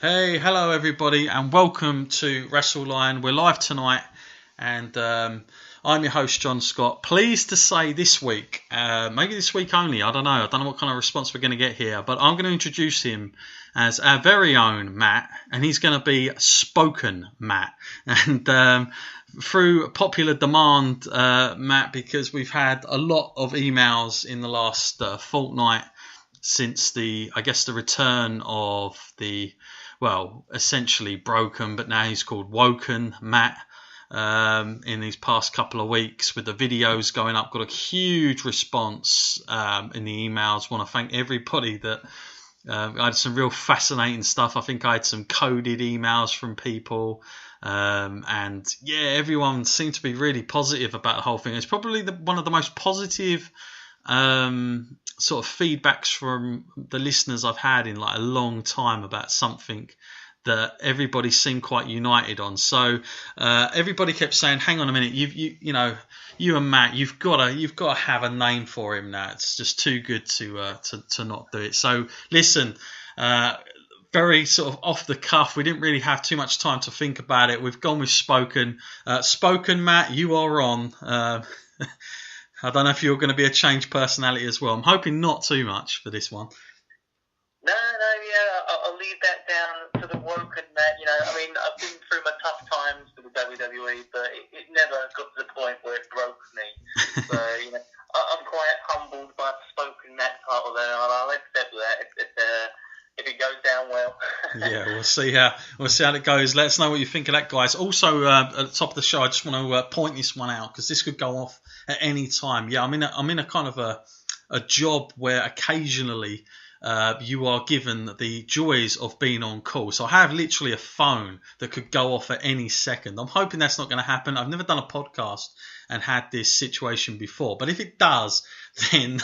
Hey, hello everybody, and welcome to Wrestle Line. We're live tonight, and I'm your host John Scott. Pleased to say this week, maybe this week only, I don't know what kind of response we're going to get here, but I'm going to introduce him as our very own Matt, and he's going to be Spoken Matt. And through popular demand, Matt, because we've had a lot of emails in the last fortnight since the return of the, well, essentially broken, but now he's called Woken Matt, in these past couple of weeks with the videos going up. Got a huge response in the emails. Want to thank everybody that I had some real fascinating stuff. I think I had some coded emails from people. And yeah, everyone seemed to be really positive about the whole thing. It's probably one of the most positive sort of feedbacks from the listeners I've had in like a long time about something that everybody seemed quite united on. So everybody kept saying, "Hang on a minute, you and Matt, you've got to have a name for him now. It's just too good to not do it." So listen, very sort of off the cuff. We didn't really have too much time to think about it. We've gone with Spoken. Spoken Matt, you are on. I don't know if you're going to be a changed personality as well. I'm hoping not too much for this one. No, I'll leave that down to the Woken Matt. I mean, I've been through my tough times with the WWE, but it never got to the point where it broke me. So, I'm quite humbled by the Spoken Matt title there, and I'll accept that if it goes down well. Yeah, we'll see how it goes. Let us know what you think of that, guys. Also, at the top of the show, I just want to point this one out because this could go off at any time. Yeah, I'm in a kind of a job where occasionally you are given the joys of being on call. So I have literally a phone that could go off at any second. I'm hoping that's not going to happen. I've never done a podcast and had this situation before, but if it does, then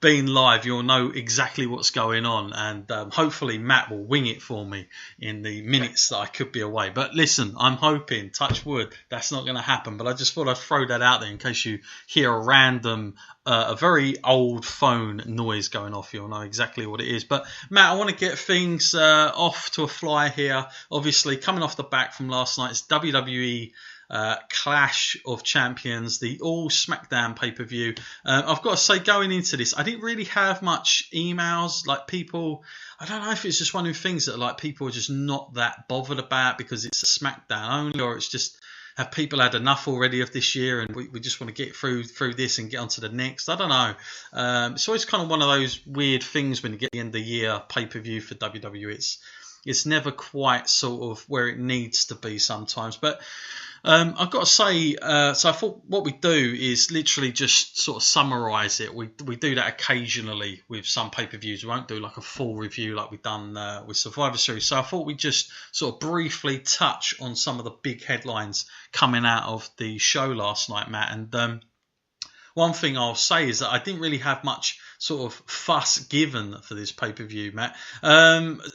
being live, you'll know exactly what's going on, and hopefully Matt will wing it for me in the minutes that I could be away. But listen, I'm hoping, touch wood, that's not going to happen, but I just thought I'd throw that out there in case you hear a random, a very old phone noise going off. You'll know exactly what it is. But Matt, I want to get things off to a fly here. Obviously, coming off the back from last night's WWE Clash of Champions, the all SmackDown pay-per-view. I've got to say, going into this, I didn't really have much emails. Like people, I don't know if it's just one of the things that like people are just not that bothered about because it's a SmackDown only, or it's just have people had enough already of this year and we just want to get through this and get on to the next. I don't know. It's always kind of one of those weird things when you get the end of the year pay-per-view for WWE. It's never quite sort of where it needs to be sometimes. But I've got to say, so I thought what we do is literally just sort of summarise it. We do that occasionally with some pay-per-views. We won't do like a full review like we've done with Survivor Series. So I thought we'd just sort of briefly touch on some of the big headlines coming out of the show last night, Matt. And one thing I'll say is that I didn't really have much sort of fuss given for this pay-per-view, Matt.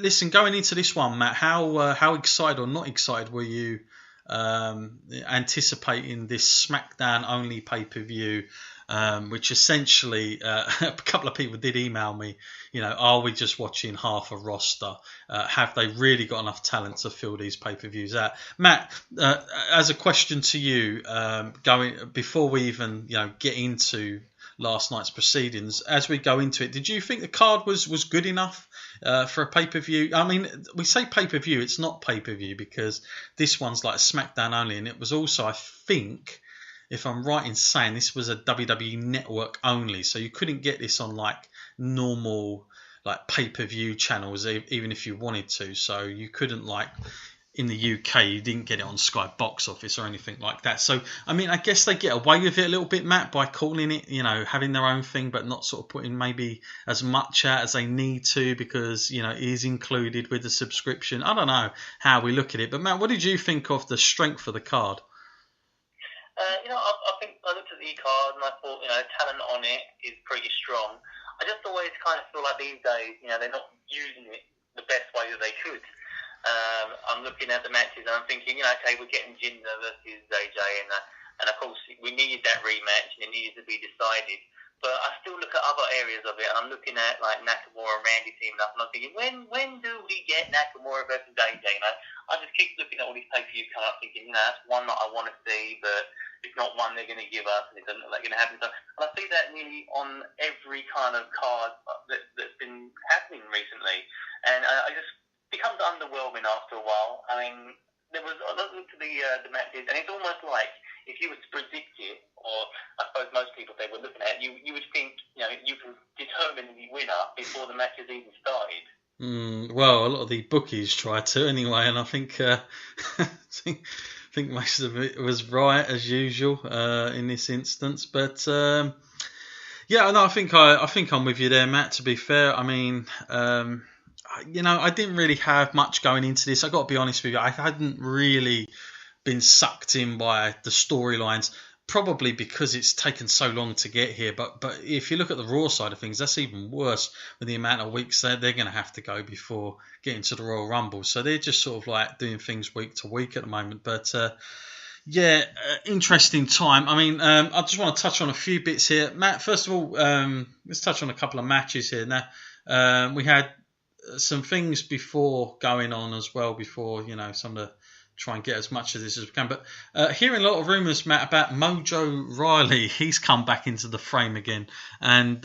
Listen, going into this one, Matt, how excited or not excited were you anticipating this SmackDown only pay-per-view, which essentially a couple of people did email me, are we just watching half a roster? Have they really got enough talent to fill these pay-per-views out? Matt, as a question to you, before we even get into last night's proceedings, as we go into it, did you think the card was good enough for a pay-per-view? I mean, we say pay-per-view, it's not pay-per-view because this one's like SmackDown only, and it was also, I think, if I'm right in saying, this was a WWE Network only, so you couldn't get this on like normal like pay-per-view channels even if you wanted to. So you couldn't, like in the UK, you didn't get it on Sky Box Office or anything like that. So I mean, I guess they get away with it a little bit, Matt, by calling it, having their own thing, but not sort of putting maybe as much out as they need to because it is included with the subscription. I don't know how we look at it, but Matt, what did you think of the strength of the card? I think I looked at the card and I thought, talent on it is pretty strong. I just always kind of feel like these days, they're not using it the best way that they could. I'm looking at the matches and I'm thinking, okay, we're getting Jinder versus AJ, and of course we needed that rematch and it needed to be decided. but I still look at other areas of it, and I'm looking at like Nakamura and Randy teaming up, and I'm thinking, when do we get Nakamura versus AJ? You know, I just keep looking at all these pay-per-views coming up, thinking, that's one that I want to see, but it's not one they're going to give us, and it doesn't look like going to happen. So, and I see that nearly on every kind of card that's been happening recently, and I just becomes underwhelming after a while. I mean, there was a lot to the matches, and it's almost like if you were to predict it, or I suppose most people, if they were looking at it, you would think, you can determine the winner before the match has even started. Well, a lot of the bookies try to anyway, and I think think most of it was right as usual in this instance. But yeah, no, I think I'm with you there, Matt. To be fair, I mean, I didn't really have much going into this. I got to be honest with you, I hadn't really been sucked in by the storylines. Probably because it's taken so long to get here, but if you look at the Raw side of things, that's even worse with the amount of weeks they're going to have to go before getting to the Royal Rumble. So they're just sort of like doing things week to week at the moment. But interesting time. I mean, I just want to touch on a few bits here, Matt. First of all, let's touch on a couple of matches here. Now we had some things before going on as well. Before some of the. Try and get as much of this as we can. But hearing a lot of rumours, Matt, about Mojo Riley. He's come back into the frame again. And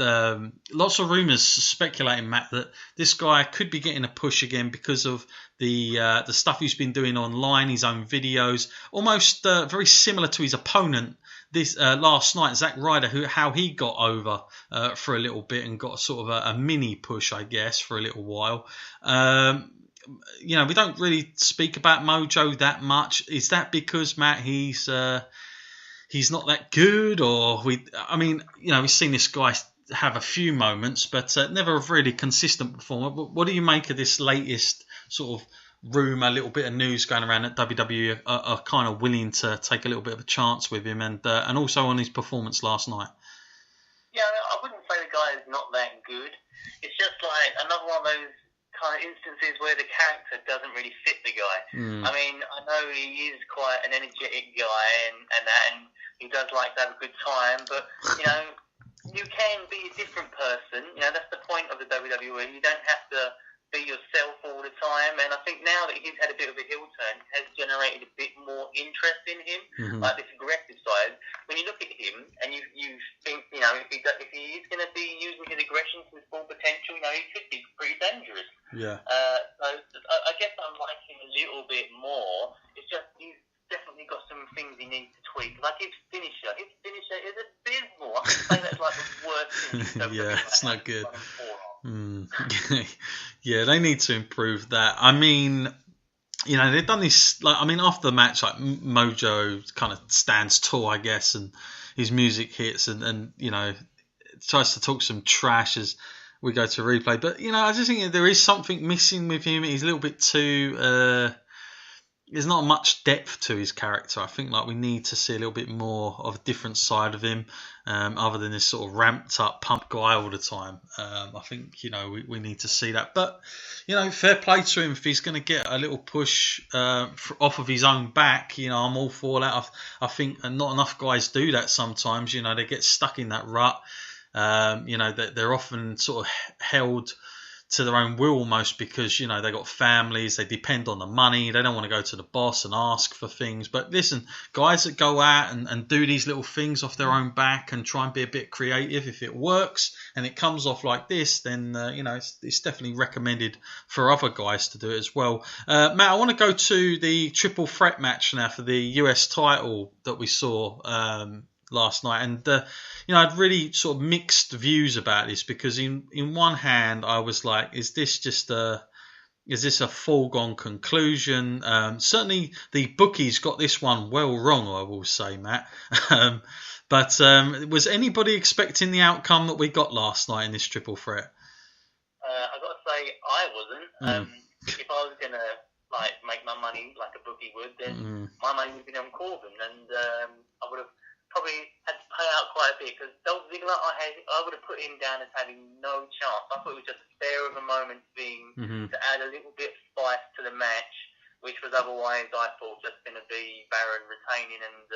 lots of rumours speculating, Matt, that this guy could be getting a push again because of the stuff he's been doing online, his own videos, almost very similar to his opponent this last night, Zack Ryder, how he got over for a little bit and got sort of a mini push, I guess, for a little while. We don't really speak about Mojo that much. Is that because, Matt, he's not that good, or we've seen this guy have a few moments, but never a really consistent performer. But what do you make of this latest sort of rumour, a little bit of news going around that WWE are kind of willing to take a little bit of a chance with him, and also on his performance last night? Yeah, I wouldn't say the guy is not that good. It's just like another one of those kind of instances where the character doesn't really fit the guy. I mean, I know he is quite an energetic guy and he does like to have a good time, but you can be a different person. That's the point of the WWE. You don't have to be yourself all the time, and I think now that he's had a bit of a heel turn, it has generated a bit more interest in him, like this aggressive side. When you look at him and you think, if he is going to be using his aggression to his full potential, he could be pretty dangerous. Yeah. So I guess I like him a little bit more. It's just he's definitely got some things he needs to tweak. Like his finisher is abysmal. I can say that's like the worst thing. Yeah, it's not good. Yeah, they need to improve that. I mean, they've done this. After the match, like Mojo kind of stands tall, I guess, and his music hits, and tries to talk some trash as we go to replay. But I just think there is something missing with him. He's a little bit too. There's not much depth to his character. I think we need to see a little bit more of a different side of him, other than this sort of ramped up pump guy all the time. I think we need to see that. But fair play to him if he's going to get a little push off of his own back. I'm all for that. I think not enough guys do that sometimes. They get stuck in that rut. They're often sort of held to their own will almost because, they got families, they depend on the money, they don't want to go to the boss and ask for things. But listen, guys that go out and do these little things off their own back and try and be a bit creative, if it works and it comes off like this, then, it's definitely recommended for other guys to do it as well. Matt, I want to go to the triple threat match now for the US title that we saw last night, and I had really sort of mixed views about this because in one hand I was like, is this a foregone conclusion? Certainly the bookies got this one well wrong, I will say, Matt. But was anybody expecting the outcome that we got last night in this triple threat? I've got to say I wasn't. If I was gonna make my money like a bookie would, then my money would be on Corbin, and I would have probably had to pay out quite a bit because Dolph Ziggler, I would have put him down as having no chance. I thought it was just a spare of a moment thing to add a little bit of spice to the match, which was otherwise I thought just going to be Baron retaining and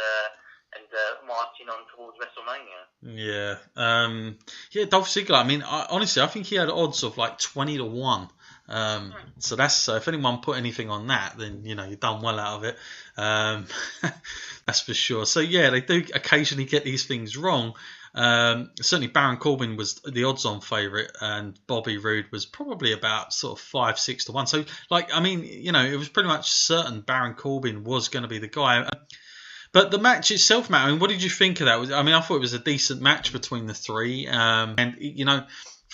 marching on towards WrestleMania. Yeah, Dolph Ziggler. I mean, honestly, I think he had odds of like 20-1. So that's if anyone put anything on that, then you've done well out of it. That's for sure. So yeah, they do occasionally get these things wrong. Certainly Baron Corbin was the odds-on favourite, and Bobby Roode was probably about sort of 5-6-1. So it was pretty much certain Baron Corbin was going to be the guy. But the match itself, Matt, I mean, what did you think of that? I thought it was a decent match between the three, and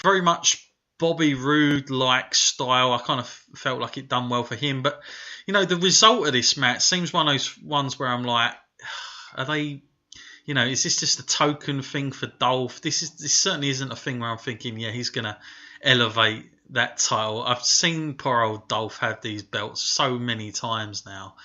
very much Bobby Roode-like style. I kind of felt like it done well for him. But the result of this match seems one of those ones where I'm like, are they? Is this just a token thing for Dolph? This certainly isn't a thing where I'm thinking, yeah, he's gonna elevate that title. I've seen poor old Dolph have these belts so many times now.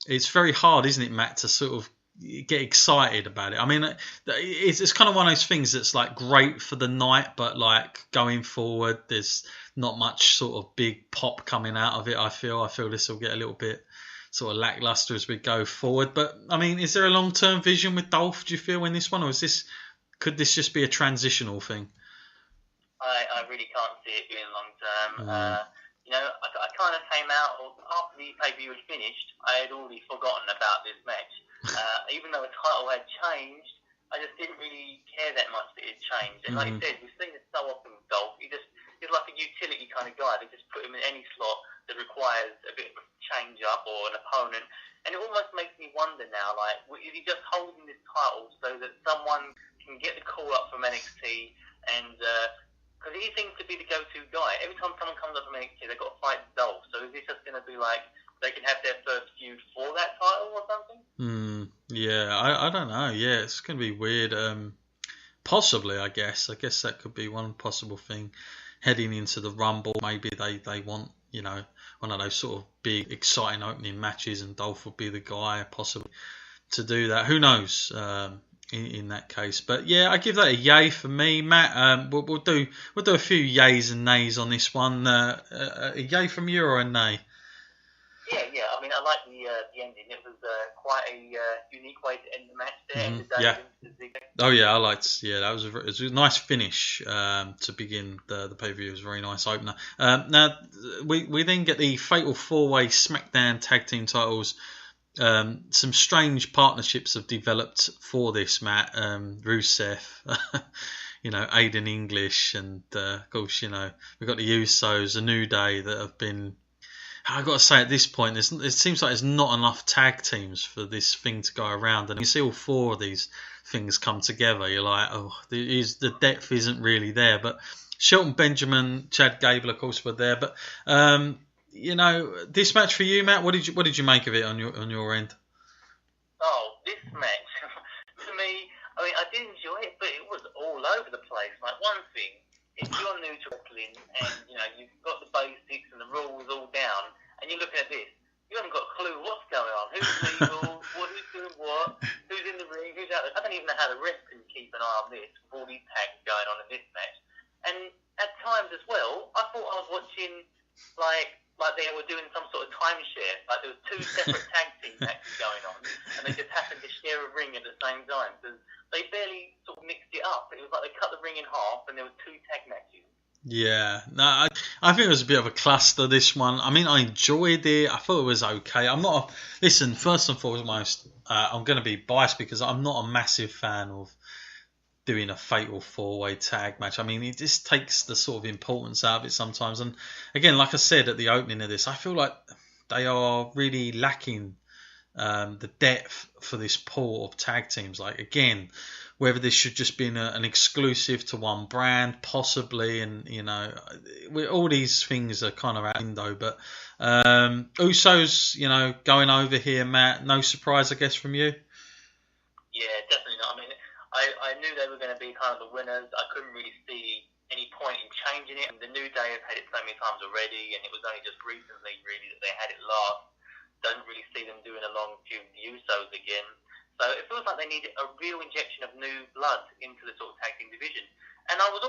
It's very hard, isn't it, Matt, to sort of get excited about it. I mean, it's kind of one of those things that's like great for the night, but like going forward, there's not much sort of big pop coming out of it. I feel this will get a little bit sort of lackluster as we go forward. But I mean, is there a long-term vision with Dolph, do you feel, in this one, or could this just be a transitional thing? I really can't see it being long-term. I kind of came out after the pay-per-view was finished. I had already forgotten about this match. Even though the title had changed, I just didn't really care that much that it had changed. And like you said, we've seen it so often with Dolph. He's like a utility kind of guy. They just put him in any slot that requires a bit of a change-up or an opponent. And it almost makes me wonder now, like, is he just holding this title so that someone can get the call up from NXT and... because he seems to be the go-to guy. Every time someone comes up from NXT, they've got to fight Dolph. So is this just going to be like they can have their first feud for that title or something? Yeah, I don't know. Yeah, it's going to be weird. Possibly, I guess. I guess that could be one possible thing. Heading into the Rumble, maybe they want, one of those sort of big, exciting opening matches, and Dolph will be the guy possibly to do that. Who knows? In that case, but yeah, I give that a yay for me, Matt. We'll do a few yays and nays on this one. A yay from you or a nay? Yeah. I mean, I like the ending. It was quite a unique way to end the match there. Yeah. Oh yeah, I liked. Yeah, that was it was a nice finish to begin the pay-per-view. It was a very nice opener. Now we then get the Fatal 4-Way SmackDown Tag Team titles. Some strange partnerships have developed for this, Matt. Rusev, Aiden English, and of course, we've got the Usos, a New Day that have been. I've got to say, at this point, it seems like there's not enough tag teams for this thing to go around, and you see all four of these things come together. You're like, the depth isn't really there. But Shelton Benjamin, Chad Gable, of course, were there, but. This match for you, Matt. What did you make of it on your end? Oh, this match to me. I mean, I did enjoy it, but it was all over the place. Like, one thing, if you're new to wrestling and you've got the basics and the rules all down, and you're looking at this, you haven't got a clue what's going on. Who's legal? Who's doing what? Who's in the ring? Who's out there? I don't even know how the ref can keep an eye on this with all these tags going on in this match. And at times as well, I thought I was watching like they were doing some sort of timeshare. Like there was two separate tag team matches going on, and they just happened to share a ring at the same time. Because they barely sort of mixed it up. It was like they cut the ring in half, and there were two tag matches. Yeah, no, I think it was a bit of a cluster, this one. I mean, I enjoyed it. I thought it was okay. Listen, first and foremost, I'm going to be biased because I'm not a massive fan of doing a fatal 4-way tag match. I mean, it just takes the sort of importance out of it sometimes. And again, like I said at the opening of this, I feel like they are really lacking the depth for this pool of tag teams. Like, again, whether this should just be an exclusive to one brand, possibly, and all these things are kind of out the window. But Usos, going over here, Matt, no surprise, I guess, from you. Yeah, definitely not. I mean, I knew they were going to be kind of the winners. I couldn't really see any point in changing it. And the New Day have had it so many times already, and it was only just recently, really, that they had it last. Don't really see them doing a long feud with the Usos again. So it feels like they need a real injection of new blood into the sort of tag team division. And I was